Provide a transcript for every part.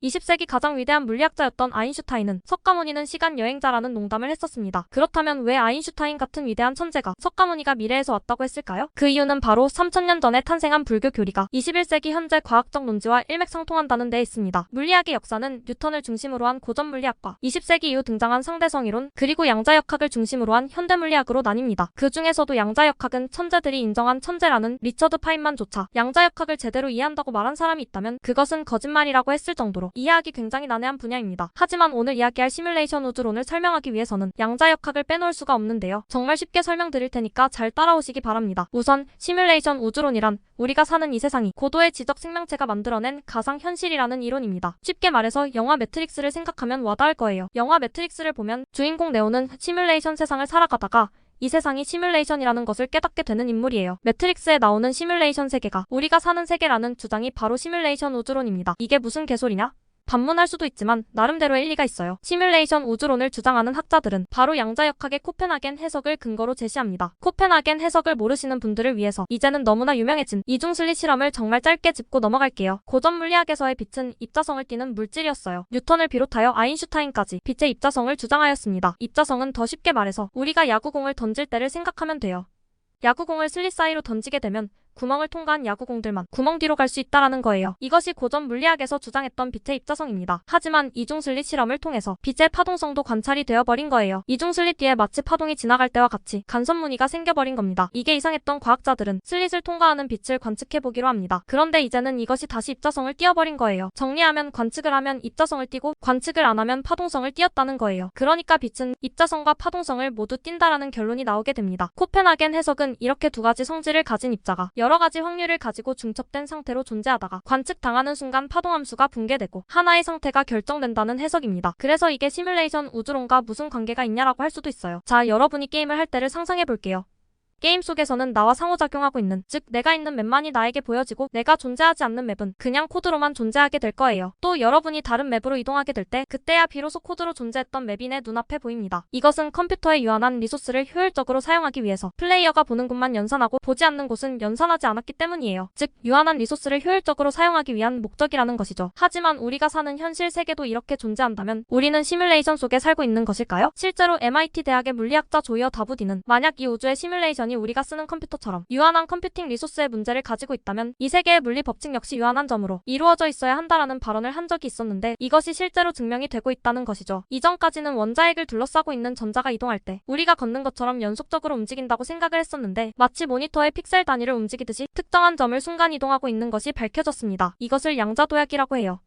20세기 가장 위대한 물리학자였던 아인슈타인은 석가모니는 시간 여행자라는 농담을 했었습니다. 그렇다면 왜 아인슈타인 같은 위대한 천재가 석가모니가 미래에서 왔다고 했을까요? 그 이유는 바로 3000년 전에 탄생한 불교 교리가 21세기 현재 과학적 논지와 일맥상통한다는 데 있습니다. 물리학의 역사는 뉴턴을 중심으로 한 고전 물리학과 20세기 이후 등장한 상대성 이론 그리고 양자역학을 중심으로 한 현대 물리학으로 나뉩니다. 그 중에서도 양자역학은 천재들이 인정한 천재라는 리처드 파인만조차 양자역학을 제대로 이해한다고 말한 사람이 있다면 그것은 거짓말이라고 했을 정도로 이해하기 굉장히 난해한 분야입니다. 하지만 오늘 이야기할 시뮬레이션 우주론을 설명하기 위해서는 양자역학을 빼놓을 수가 없는데요. 정말 쉽게 설명드릴 테니까 잘 따라오시기 바랍니다. 우선 시뮬레이션 우주론이란 우리가 사는 이 세상이 고도의 지적 생명체가 만들어낸 가상현실이라는 이론입니다. 쉽게 말해서 영화 매트릭스를 생각하면 와닿을 거예요. 영화 매트릭스를 보면 주인공 네오는 시뮬레이션 세상을 살아가다가 이 세상이 시뮬레이션이라는 것을 깨닫게 되는 인물이에요. 매트릭스에 나오는 시뮬레이션 세계가 우리가 사는 세계라는 주장이 바로 시뮬레이션 우주론입니다. 이게 무슨 개소리냐? 반문할 수도 있지만 나름대로의 일리가 있어요. 시뮬레이션 우주론을 주장하는 학자들은 바로 양자역학의 코펜하겐 해석을 근거로 제시합니다. 코펜하겐 해석을 모르시는 분들을 위해서 이제는 너무나 유명해진 이중슬릿 실험을 정말 짧게 짚고 넘어갈게요. 고전 물리학에서의 빛은 입자성을 띠는 물질이었어요. 뉴턴을 비롯하여 아인슈타인까지 빛의 입자성을 주장하였습니다. 입자성은 더 쉽게 말해서 우리가 야구공을 던질 때를 생각하면 돼요. 야구공을 슬릿 사이로 던지게 되면 구멍을 통과한 야구공들만 구멍 뒤로 갈 수 있다라는 거예요. 이것이 고전 물리학에서 주장했던 빛의 입자성입니다. 하지만 이중슬릿 실험을 통해서 빛의 파동성도 관찰이 되어버린 거예요. 이중슬릿 뒤에 마치 파동이 지나갈 때와 같이 간섭무늬가 생겨버린 겁니다. 이게 이상했던 과학자들은 슬릿을 통과하는 빛을 관측해보기로 합니다. 그런데 이제는 이것이 다시 입자성을 띄어버린 거예요. 정리하면 관측을 하면 입자성을 띄고 관측을 안 하면 파동성을 띄었다는 거예요. 그러니까 빛은 입자성과 파동성을 모두 띈다라는 결론이 나오게 됩니다. 코펜하겐 해석은 이렇게 두 가지 성질을 가진 입자가 여러 가지 확률을 가지고 중첩된 상태로 존재하다가 관측당하는 순간 파동함수가 붕괴되고 하나의 상태가 결정된다는 해석입니다. 그래서 이게 시뮬레이션 우주론과 무슨 관계가 있냐라고 할 수도 있어요. 자, 여러분이 게임을 할 때를 상상해 볼게요. 게임 속에서는 나와 상호작용하고 있는, 즉 내가 있는 맵만이 나에게 보여지고 내가 존재하지 않는 맵은 그냥 코드로만 존재하게 될 거예요. 또 여러분이 다른 맵으로 이동하게 될 때 그때야 비로소 코드로 존재했던 맵이 내 눈앞에 보입니다. 이것은 컴퓨터에 유한한 리소스를 효율적으로 사용하기 위해서 플레이어가 보는 곳만 연산하고 보지 않는 곳은 연산하지 않았기 때문이에요. 즉 유한한 리소스를 효율적으로 사용하기 위한 목적이라는 것이죠. 하지만 우리가 사는 현실 세계도 이렇게 존재한다면 우리는 시뮬레이션 속에 살고 있는 것일까요? 실제로 MIT 대학의 물리학자 조이어 다부디는 만약 이 우주의 시뮬레이션 우리가 쓰는 컴퓨터처럼 유한한 컴퓨팅 리소스의 문제를 가지고 있다면 이 세계의 물리 법칙 역시 유한한 점으로 이루어져 있어야 한다라는 발언을 한 적이 있었는데 이것이 실제로 증명이 되고 있다는 것이죠. 이전까지는 원자핵을 둘러싸고 있는 전자가 이동할 때 우리가 걷는 것처럼 연속적으로 움직인다고 생각을 했었는데 마치 모니터의 픽셀 단위를 움직이듯이 특정한 점을 순간 이동하고 있는 것이 밝혀졌습니다. 이것을 양자도약이라고 해요.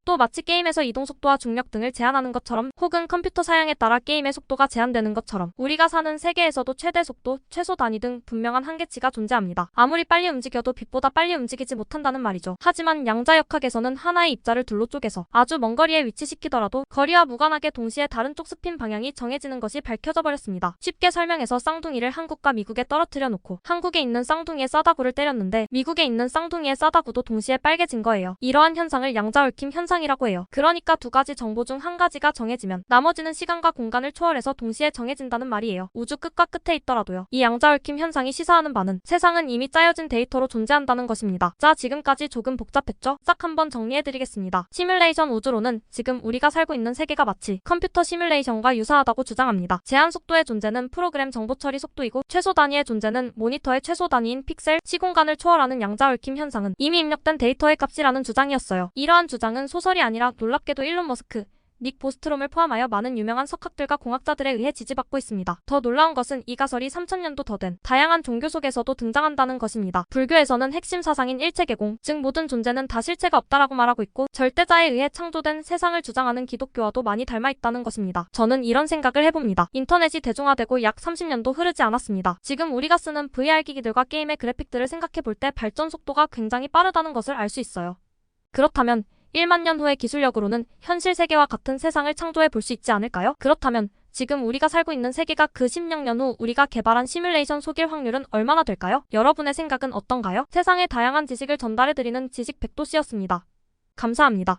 또 마치 게임에서 이동속도와 중력 등을 제한하는 것처럼 혹은 컴퓨터 사양에 따라 게임의 속도가 제한되는 것처럼 우리가 사는 세계에서도 최대 속도, 최소 단위 등 분명한 한계치가 존재합니다. 아무리 빨리 움직여도 빛보다 빨리 움직이지 못한다는 말이죠. 하지만 양자역학에서는 하나의 입자를 둘로 쪼개서 아주 먼 거리에 위치시키더라도 거리와 무관하게 동시에 다른 쪽 스핀 방향이 정해지는 것이 밝혀져 버렸습니다. 쉽게 설명해서 쌍둥이를 한국과 미국에 떨어뜨려 놓고 한국에 있는 쌍둥이의 싸다구를 때렸는데 미국에 있는 쌍둥이의 싸다구도 동시에 빨개진 거예요. 이러한 현상을 양자얽힘 현상 이라고 해요. 그러니까 두 가지 정보 중 한 가지가 정해지면 나머지는 시간과 공간을 초월해서 동시에 정해진다는 말이에요. 우주 끝과 끝에 있더라도요. 이 양자얽힘 현상이 시사하는 바는 세상은 이미 짜여진 데이터로 존재한다는 것입니다. 자, 지금까지 조금 복잡했죠? 싹 한번 정리해드리겠습니다. 시뮬레이션 우주론은 지금 우리가 살고 있는 세계가 마치 컴퓨터 시뮬레이션과 유사하다고 주장합니다. 제한 속도의 존재는 프로그램 정보 처리 속도이고 최소 단위의 존재는 모니터의 최소 단위인 픽셀, 시공간을 초월하는 양자얽힘 현상은 이미 입력된 데이터의 값이라는 주장이었어요. 이러한 주장은 소설이 아니라 놀랍게도 일론 머스크, 닉 보스트롬을 포함하여 많은 유명한 석학들과 공학자들에 의해 지지받고 있습니다. 더 놀라운 것은 이 가설이 3000년도 더 된 다양한 종교 속에서도 등장한다는 것입니다. 불교에서는 핵심 사상인 일체개공, 즉 모든 존재는 다 실체가 없다라고 말하고 있고 절대자에 의해 창조된 세상을 주장하는 기독교와도 많이 닮아 있다는 것입니다. 저는 이런 생각을 해봅니다. 인터넷이 대중화되고 약 30년도 흐르지 않았습니다. 지금 우리가 쓰는 VR 기기들과 게임의 그래픽들을 생각해 볼 때 발전 속도가 굉장히 빠르다는 것을 알 수 있어요. 그렇다면 1만 년 후의 기술력으로는 현실 세계와 같은 세상을 창조해 볼 수 있지 않을까요? 그렇다면 지금 우리가 살고 있는 세계가 그 10년 후 우리가 개발한 시뮬레이션 속일 확률은 얼마나 될까요? 여러분의 생각은 어떤가요? 세상의 다양한 지식을 전달해드리는 지식 백도씨였습니다. 감사합니다.